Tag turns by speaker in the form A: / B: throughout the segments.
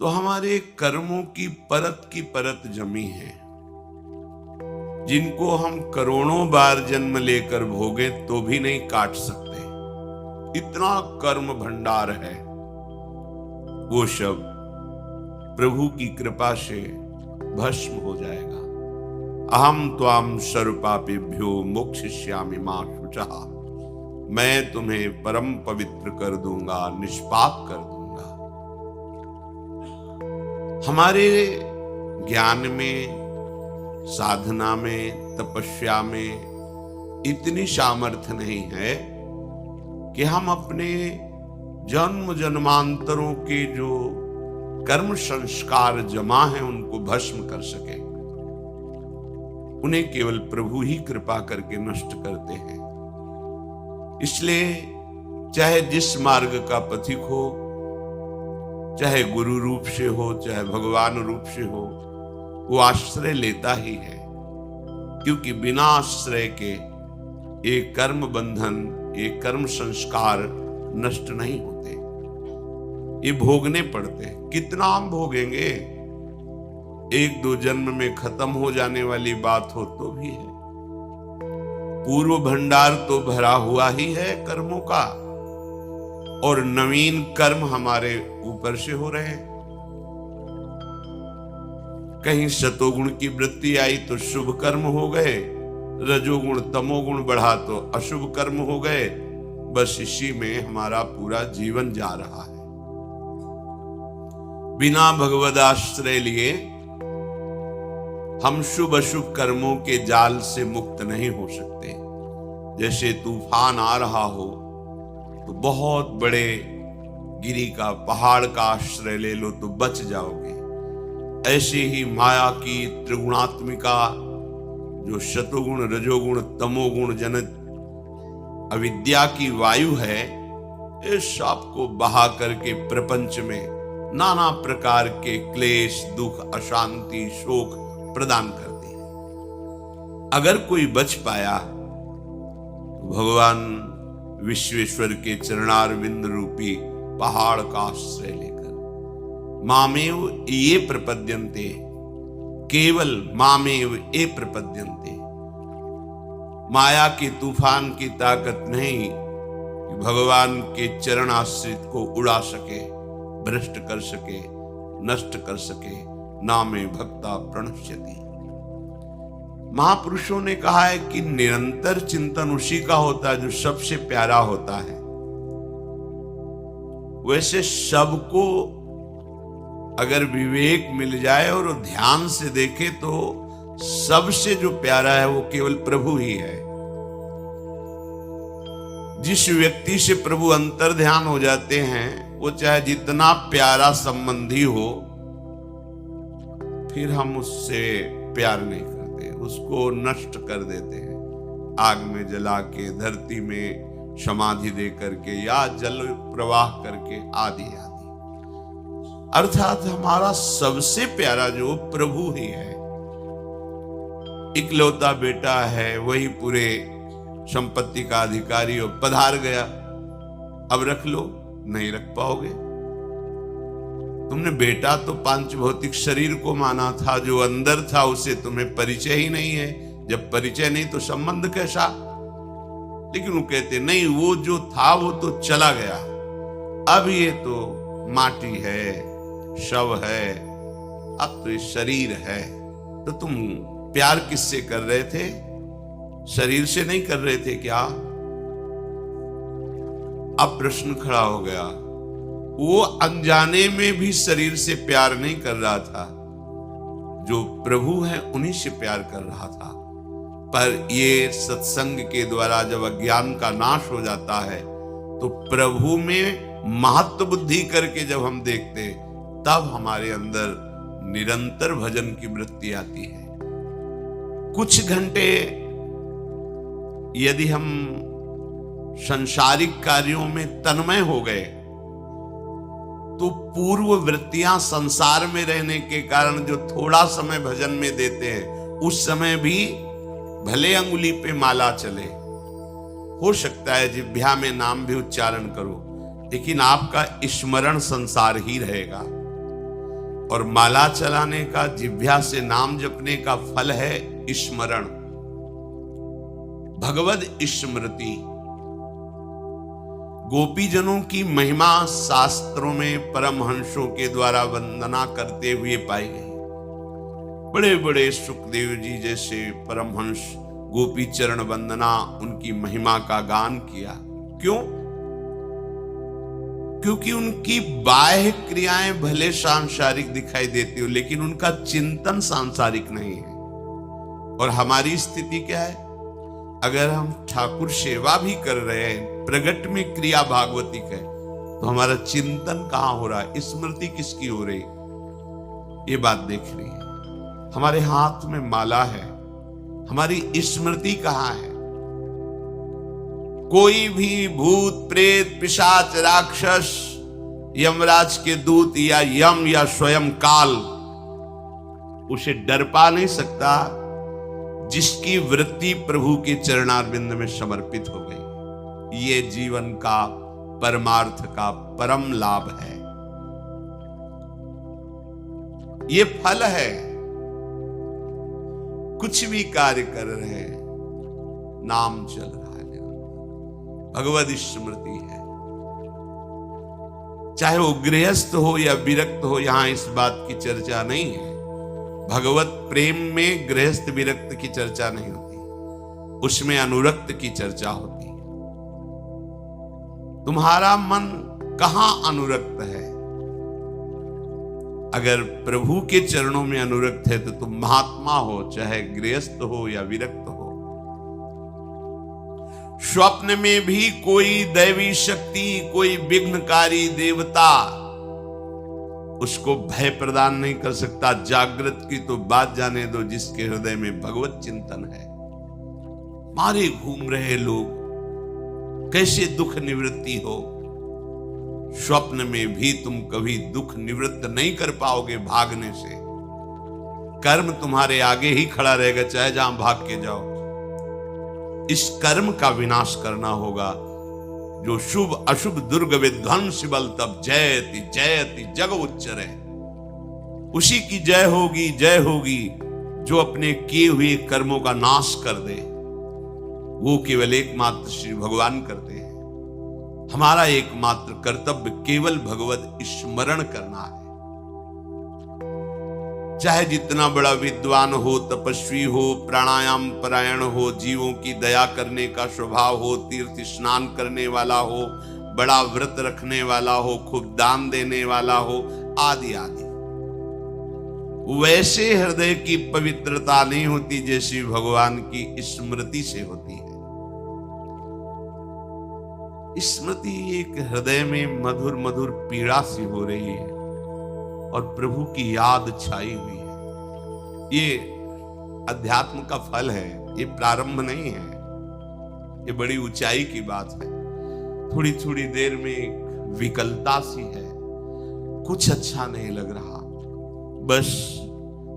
A: तो हमारे कर्मों की परत जमी है, जिनको हम करोड़ों बार जन्म लेकर भोगे तो भी नहीं काट सकते। इतना कर्म भंडार है। वो सब प्रभु की कृपा से भस्म हो जाएगा। अहम त्वाम सर्वपापेभ्यो मोक्षयिष्यामि मा शुचः। मैं तुम्हें परम पवित्र कर दूंगा, निष्पाप कर दूंगा। हमारे ज्ञान में, साधना में, तपस्या में इतनी सामर्थ्य नहीं है कि हम अपने जन्म जन्मांतरों के जो कर्म संस्कार जमा हैं उनको भस्म कर सके। उन्हें केवल प्रभु ही कृपा करके नष्ट करते हैं। इसलिए चाहे जिस मार्ग का पथिक हो, चाहे गुरु रूप से हो, चाहे भगवान रूप से हो, वो आश्रय लेता ही है। क्योंकि बिना आश्रय के एक कर्म बंधन, एक कर्म संस्कार नष्ट नहीं होते, ये भोगने पड़ते हैं। कितना हम भोगेंगे? एक दो जन्म में खत्म हो जाने वाली बात हो तो भी है। पूर्व भंडार तो भरा हुआ ही है कर्मों का, और नवीन कर्म हमारे ऊपर से हो रहे हैं। कहीं सतोगुण की वृत्ति आई तो शुभ कर्म हो गए, रजोगुण तमोगुण बढ़ा तो अशुभ कर्म हो गए। बस इसी में हमारा पूरा जीवन जा रहा है। बिना भगवद आश्रय लिए हम शुभ अशुभ कर्मों के जाल से मुक्त नहीं हो सकते। जैसे तूफान आ रहा हो तो बहुत बड़े गिरी का, पहाड़ का आश्रय ले लो तो बच जाओगे। ऐसे ही माया की त्रिगुणात्मिका, जो शतोगुण रजोगुण तमोगुण जनित अविद्या की वायु है, इस सब को बहा करके प्रपंच में नाना प्रकार के क्लेश, दुख, अशांति, शोक प्रदान करती है। अगर कोई बच पाया तो भगवान विश्वेश्वर के चरणारविंद रूपी पहाड़ का आश्रय लेकर मामेव ये प्रपद्यन्ते, केवल मामेव ये प्रपद्यन्ते। माया के तूफान की ताकत नहीं कि भगवान के चरण आश्रित को उड़ा सके, भ्रष्ट कर सके, नष्ट कर सके। नामे भक्ता प्रणश्यति। महापुरुषों ने कहा है कि निरंतर चिंतन उसी का होता है जो सबसे प्यारा होता है। वैसे सबको अगर विवेक मिल जाए और ध्यान से देखे तो सबसे जो प्यारा है वो केवल प्रभु ही है। जिस व्यक्ति से प्रभु अंतर ध्यान हो जाते हैं, वो चाहे जितना प्यारा संबंधी हो, फिर हम उससे प्यार नहीं करते, उसको नष्ट कर देते हैं। आग में जला के, धरती में समाधि दे करके, या जल प्रवाह करके, आदि आदि। अर्थात हमारा सबसे प्यारा जो प्रभु ही है। इकलौता बेटा है, वही पूरे संपत्ति का अधिकारी हो, पधार गया, अब रख लो, नहीं रख पाओगे। तुमने बेटा तो पांच भौतिक शरीर को माना था, जो अंदर था उसे तुम्हें परिचय ही नहीं है। जब परिचय नहीं तो संबंध कैसा? लेकिन वो कहते नहीं, वो जो था वो तो चला गया, अब ये तो माटी है, शव है, अब तो ये शरीर है। तो तुम प्यार किससे कर रहे थे? शरीर से नहीं कर रहे थे क्या? अब प्रश्न खड़ा हो गया। वो अनजाने में भी शरीर से प्यार नहीं कर रहा था, जो प्रभु है उन्हीं से प्यार कर रहा था। पर ये सत्संग के द्वारा जब अज्ञान का नाश हो जाता है तो प्रभु में महत्व बुद्धि करके जब हम देखते, तब हमारे अंदर निरंतर भजन की वृत्ति आती है। कुछ घंटे यदि हम सांसारिक कार्यों में तन्मय हो गए तो पूर्व वृत्तियां संसार में रहने के कारण जो थोड़ा समय भजन में देते हैं, उस समय भी भले अंगुली पे माला चले, हो सकता है जिह्वा में नाम भी उच्चारण करो, लेकिन आपका स्मरण संसार ही रहेगा। और माला चलाने का, जिह्वा से नाम जपने का फल है स्मरण, भगवद स्मृति। गोपीजनों की महिमा शास्त्रों में परमहंसों के द्वारा वंदना करते हुए पाई गई। बड़े बड़े सुखदेव जी जैसे परमहंस गोपी चरण वंदना, उनकी महिमा का गान किया। क्यों? क्योंकि उनकी बाह्य क्रियाएं भले सांसारिक दिखाई देती हो, लेकिन उनका चिंतन सांसारिक नहीं है। और हमारी स्थिति क्या है? अगर हम ठाकुर सेवा भी कर रहे हैं, प्रगट में क्रिया भागवतिक है, तो हमारा चिंतन कहां हो रहा है, स्मृति किसकी हो रही, ये बात देख रही है। हमारे हाथ में माला है, हमारी स्मृति कहां है? कोई भी भूत प्रेत पिशाच राक्षस, यमराज के दूत या यम या स्वयं काल उसे डर पा नहीं सकता जिसकी वृत्ति प्रभु के चरणारविंद में समर्पित हो गई। ये जीवन का परमार्थ का परम लाभ है, ये फल है। कुछ भी कार्य कर रहे हैं, नाम चल रहा है, भगवद स्मृति है। चाहे वो गृहस्थ हो या विरक्त हो, यहां इस बात की चर्चा नहीं है। भगवत प्रेम में गृहस्थ विरक्त की चर्चा नहीं होती, उसमें अनुरक्त की चर्चा होती है। तुम्हारा मन कहां अनुरक्त है? अगर प्रभु के चरणों में अनुरक्त है तो तुम महात्मा हो, चाहे गृहस्थ हो या विरक्त हो। स्वप्न में भी कोई दैवी शक्ति, कोई विघ्नकारी देवता उसको भय प्रदान नहीं कर सकता। जागृत की तो बात जाने दो, जिसके हृदय में भगवत चिंतन है। मारे घूम रहे लोग कैसे दुख निवृत्ति हो? स्वप्न में भी तुम कभी दुख निवृत्त नहीं कर पाओगे भागने से। कर्म तुम्हारे आगे ही खड़ा रहेगा, चाहे जहां भाग के जाओ। इस कर्म का विनाश करना होगा, जो शुभ अशुभ दुर्ग विध्वंस बल तब जयति जयति जग उच्चरे। उसी की जय होगी जो अपने किए हुए कर्मों का नाश कर दे। वो केवल एकमात्र श्री भगवान करते हैं। हमारा एकमात्र कर्तव्य केवल भगवत स्मरण करना है। चाहे जितना बड़ा विद्वान हो, तपस्वी हो, प्राणायाम परायण हो, जीवों की दया करने का स्वभाव हो, तीर्थ स्नान करने वाला हो, बड़ा व्रत रखने वाला हो, खूब दान देने वाला हो, आदि आदि, वैसे हृदय की पवित्रता नहीं होती जैसी भगवान की स्मृति से होती है। स्मृति एक हृदय में मधुर मधुर पीड़ा सी हो रही है और प्रभु की याद छाई हुई है। ये अध्यात्म का फल है, ये प्रारंभ नहीं है, ये बड़ी ऊंचाई की बात है। थोड़ी थोड़ी देर में एक विकलता सी है, कुछ अच्छा नहीं लग रहा। बस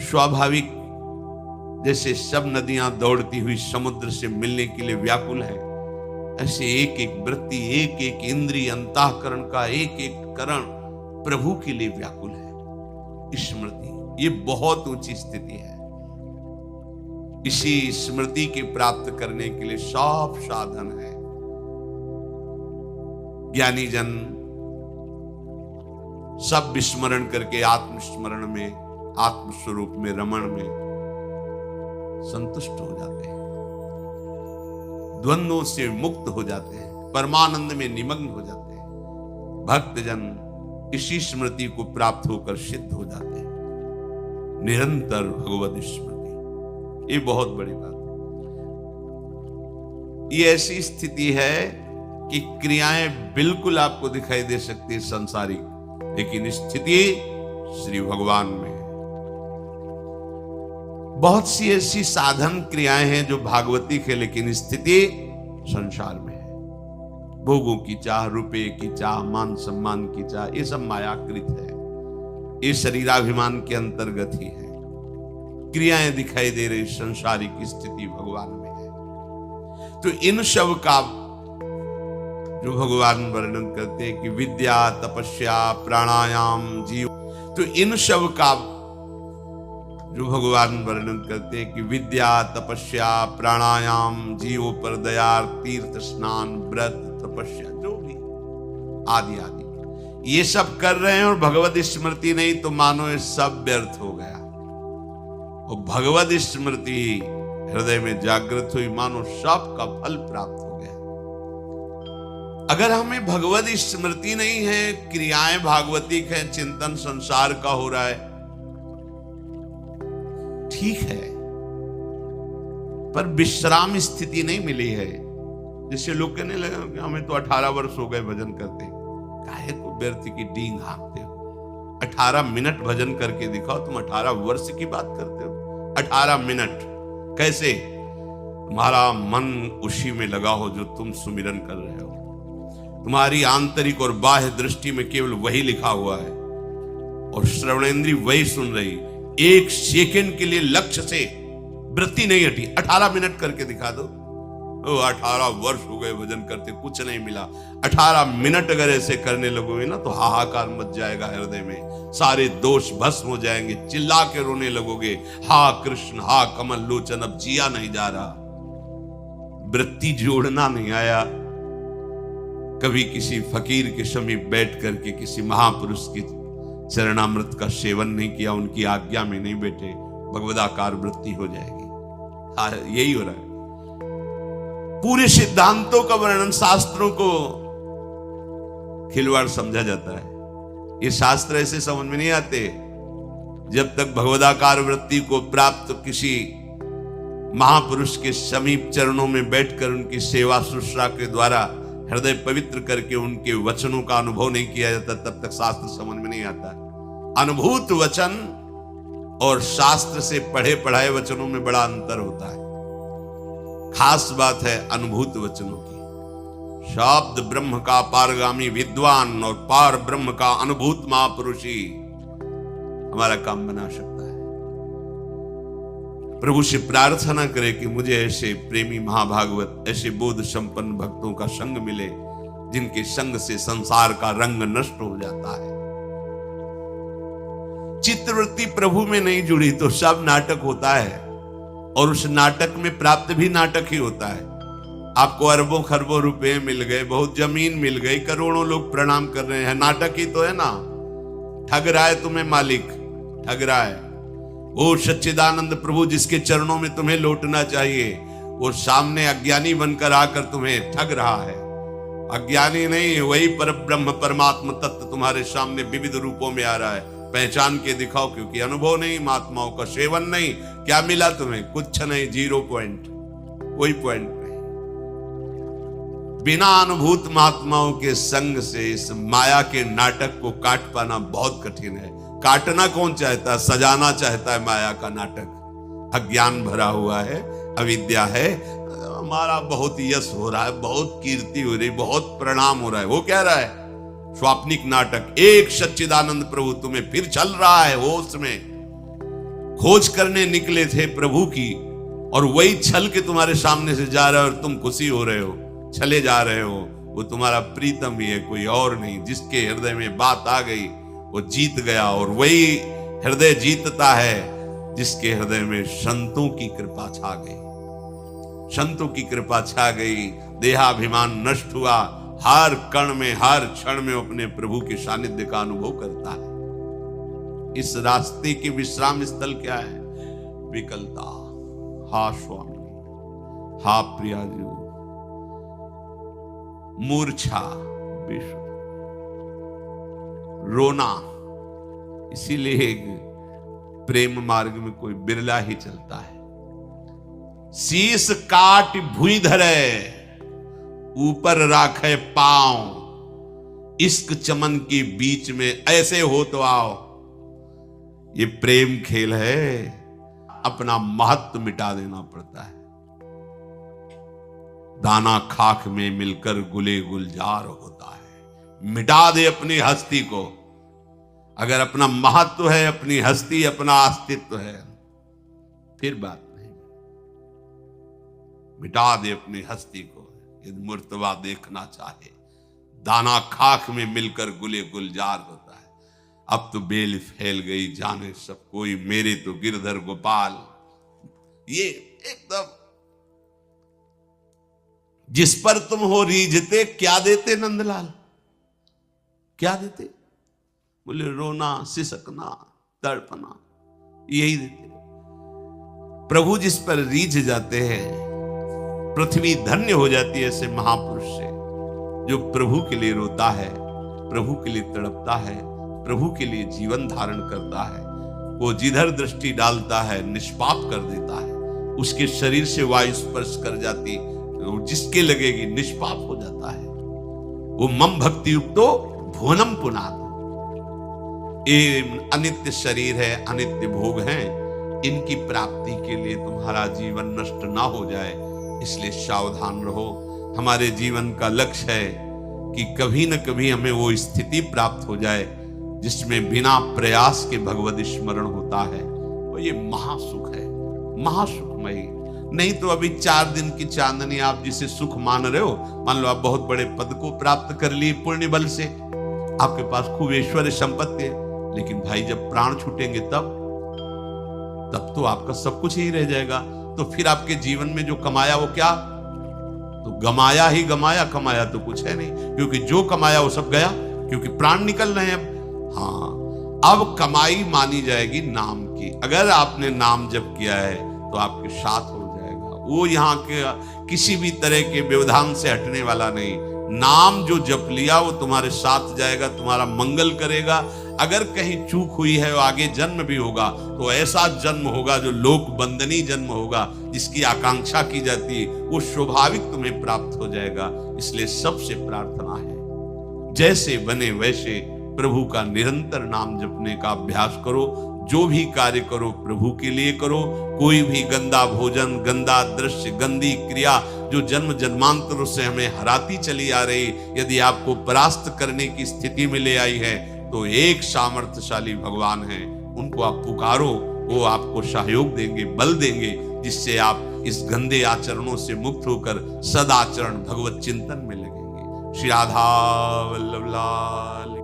A: स्वाभाविक जैसे सब नदियां दौड़ती हुई समुद्र से मिलने के लिए व्याकुल है, ऐसे एक एक वृत्ति, एक एक इंद्रिय, अंतःकरण का एक एक करण प्रभु के लिए व्याकुल है। स्मृति ये बहुत ऊंची स्थिति है। इसी स्मृति के प्राप्त करने के लिए सब साधन है। ज्ञानी जन सब विस्मरण करके आत्मस्मरण में, आत्मस्वरूप में, रमण में संतुष्ट हो जाते हैं, द्वंद्वों से मुक्त हो जाते हैं, परमानंद में निमग्न हो जाते हैं। भक्तजन इसी स्मृति को प्राप्त होकर सिद्ध हो जाते हैं। निरंतर भगवत स्मृति, ये बहुत बड़ी बात है। ये ऐसी स्थिति है कि क्रियाएं बिल्कुल आपको दिखाई दे सकती है संसारिक, लेकिन स्थिति श्री भगवान में है। बहुत सी ऐसी साधन क्रियाएं हैं जो भागवतिक है, लेकिन स्थिति संसार में है। भोगों की चाह, रुपए की चाह, मान सम्मान की चाह, ये सब मायाकृत है, ये शरीराभिमान के अंतर्गत ही है। क्रियाएं दिखाई दे रही संसारिक स्थिति भगवान में है। तो इन सब का जो भगवान वर्णन करते हैं कि विद्या, तपस्या, प्राणायाम, जीव, तो इन सब का जो भगवान वर्णन करते हैं कि विद्या, तपस्या, प्राणायाम, जीवों पर दया, तीर्थ स्नान, व्रत, तपस्या, जो भी आदि आदि ये सब कर रहे हैं और भगवत स्मृति नहीं तो मानो ये सब व्यर्थ हो गया। और भगवत स्मृति हृदय में जागृत हुई, मानो सब का फल प्राप्त हो गया। अगर हमें भगवत स्मृति नहीं है, क्रियाएं भागवतिक है, चिंतन संसार का हो रहा है, ठीक है, पर विश्राम स्थिति नहीं मिली है। जिससे लोग कहने लगे कि हमें तो 18 वर्ष हो गए भजन करते, काहे को व्यर्थ की डींग हाँकते हो? 18 मिनट भजन करके दिखाओ। तुम 18 वर्ष की बात करते हो? 18 मिनट कैसे? तुम्हारा मन उसी में लगा हो जो तुम सुमिरन कर रहे हो, तुम्हारी आंतरिक और बाह्य दृष्टि में केवल वही लिखा हुआ है और श्रवणेंद्री वही सुन रही। एक सेकंड के लिए लक्ष्य से वृत्ति नहीं हटी। 18 मिनट करके दिखा दो। 18 वर्ष हो गए भजन करते, कुछ नहीं मिला। 18 मिनट अगर ऐसे करने लगोगे ना तो हाहाकार मच जाएगा हृदय में, सारे दोष भस्म हो जाएंगे, चिल्ला के रोने लगोगे, हा कृष्ण, हा कमल लोचन, अब जिया नहीं जा रहा, वृत्ति जोड़ना नहीं आया। कभी किसी फकीर के समीप बैठ करके किसी महापुरुष की चरणामृत का सेवन नहीं किया, उनकी आज्ञा में नहीं बैठे, भगवदाकार वृत्ति हो जाएगी। हाँ, यही हो रहा है। पूरे सिद्धांतों का वर्णन, शास्त्रों को खिलवाड़ समझा जाता है। ये शास्त्र ऐसे समझ में नहीं आते जब तक भगवदाकार वृत्ति को प्राप्त किसी महापुरुष के समीप चरणों में बैठकर उनकी सेवा शुश्रूषा के द्वारा हृदय पवित्र करके उनके वचनों का अनुभव नहीं किया जाता, तब तक शास्त्र समझ में नहीं आता। अनुभूत वचन और शास्त्र से पढ़े पढ़ाए वचनों में बड़ा अंतर होता है। खास बात है अनुभूत वचनों की। शब्द ब्रह्म का पारगामी विद्वान और पार ब्रह्म का अनुभूत महापुरुष ही हमारा काम बना सकता है। प्रभु से प्रार्थना करें कि मुझे ऐसे प्रेमी महाभागवत, ऐसे बोध संपन्न भक्तों का संग मिले जिनके संग से संसार का रंग नष्ट हो जाता है। चित्तवृत्ति प्रभु में नहीं जुड़ी तो सब नाटक होता है और उस नाटक में प्राप्त भी नाटक ही होता है। आपको अरबों खरबों रुपए मिल गए, बहुत जमीन मिल गई, करोड़ों लोग प्रणाम कर रहे हैं, नाटक ही तो है ना। ठग रहा है तुम्हें मालिक, ठग रहा है। वो सच्चिदानंद प्रभु जिसके चरणों में तुम्हें लौटना चाहिए, वो सामने अज्ञानी बनकर आकर तुम्हें ठग रहा है। अज्ञानी नहीं, वही पर ब्रह्म परमात्मा तत्व तुम्हारे सामने विविध रूपों में आ रहा है। पहचान के दिखाओ, क्योंकि अनुभव नहीं, महात्माओं का सेवन नहीं। क्या मिला तुम्हें? कुछ नहीं, 0 पॉइंट, कोई पॉइंट नहीं। बिना अनुभूत महात्माओं के संग से इस माया के नाटक को काट पाना बहुत कठिन है। काटना कौन चाहता है? सजाना चाहता है माया का नाटक। अज्ञान भरा हुआ है, अविद्या है, हमारा बहुत यश हो रहा है, बहुत कीर्ति हो रही, बहुत प्रणाम हो रहा है। वो कह रहा है स्वाप्निक नाटक। एक सच्चिदानंद प्रभु तुम्हें फिर चल रहा है होश में। खोज करने निकले थे प्रभु की और वही छल के तुम्हारे सामने से जा रहा है और तुम खुशी हो रहे हो, चले जा रहे हो। वो तुम्हारा प्रीतम ही है, कोई और नहीं। जिसके हृदय में बात आ गई वो जीत गया, और वही हृदय जीतता है जिसके हृदय में संतों की कृपा छा गई। संतों की कृपा छा गई, देहाभिमान नष्ट हुआ, हर कण में, हर क्षण में अपने प्रभु के सानिध्य का अनुभव करता है। इस रास्ते के विश्राम स्थल क्या है? विकलता। हा स्वामी, हा प्रियाजू, मूर्छा, विश्व, रोना। इसीलिए प्रेम मार्ग में कोई बिरला ही चलता है। शीश काट भुई धरे, ऊपर राखे पांव, इश्क चमन के बीच में ऐसे हो तो आओ। ये प्रेम खेल है, अपना महत्व मिटा देना पड़ता है। दाना खाक में मिलकर गुले गुलजार होता है। मिटा दे अपनी हस्ती को। अगर अपना महत्व है, अपनी हस्ती, अपना अस्तित्व है, फिर बात नहीं। मिटा दे अपनी हस्ती को। यदि मूर्तवा देखना चाहे, दाना खाक में मिलकर गुले गुलजार होता है। अब तो बेल फैल गई, जाने सब कोई, मेरे तो गिरधर गोपाल। ये एकदम, जिस पर तुम हो रीझते, क्या देते नंदलाल, क्या देते? बोले रोना, सिसकना, तड़पना, यही देते। प्रभु जिस पर रीझ जाते हैं, पृथ्वी धन्य हो जाती है ऐसे महापुरुष से। जो प्रभु के लिए रोता है, प्रभु के लिए तड़पता है, प्रभु के लिए जीवन धारण करता है, वो जिधर दृष्टि डालता है निष्पाप कर देता है। उसके शरीर से वायु स्पर्श कर जाती, जिसके लगेगी निष्पाप हो जाता है। वो मम भक्ति युक्तो भुवनम पुनाद। ये अनित्य शरीर है, अनित्य भोग हैं, इनकी प्राप्ति के लिए तुम्हारा जीवन नष्ट ना हो जाए, इसलिए सावधान रहो। हमारे जीवन का लक्ष्य है कि कभी न कभी हमें वो स्थिति प्राप्त हो जाए जिसमें बिना प्रयास के भगवत स्मरण होता है। वो ये महासुख है, महासुखमयी। नहीं तो अभी 4 दिन की चांदनी आप जिसे सुख मान रहे हो, मान लो आप बहुत बड़े पद को प्राप्त कर लिए पुण्य बल से, आपके पास खूब ऐश्वर्य संपत्ति है, लेकिन भाई जब प्राण छूटेंगे तब तो आपका सब कुछ ही रह जाएगा। तो फिर आपके जीवन में जो कमाया वो क्या? तो गमाया ही गमाया, कमाया तो कुछ है नहीं, क्योंकि जो कमाया वो सब गया, क्योंकि प्राण निकल रहे हैं अब। हाँ, अब कमाई मानी जाएगी नाम की। अगर आपने नाम जप किया है तो आपके साथ हो जाएगा। वो यहाँ के किसी भी तरह के व्यवधान से हटने वाला नहीं। नाम जो जप लिया वो तुम्हारे साथ जाएगा, तुम्हारा मंगल करेगा। अगर कहीं चूक हुई है, आगे जन्म भी होगा तो ऐसा जन्म होगा जो लोक बंदनी जन्म होगा, जिसकी आकांक्षा की जाती है, वो स्वाभाविक तुम्हें प्राप्त हो जाएगा। इसलिए सबसे प्रार्थना है, जैसे बने वैसे प्रभु का निरंतर नाम जपने का अभ्यास करो। जो भी कार्य करो प्रभु के लिए करो। कोई भी गंदा भोजन, गंदा दृश्य, गंदी क्रिया जो जन्म जन्मांतरों से हमें हराती चली आ रही, यदि आपको परास्त करने की स्थिति में ले आई है, तो एक सामर्थ्यशाली भगवान है, उनको आप पुकारो, वो आपको सहयोग देंगे, बल देंगे, जिससे आप इस गंदे आचरणों से मुक्त होकर सदाचरण भगवत चिंतन में लगेंगे। श्री राधा वल्लभ लाल।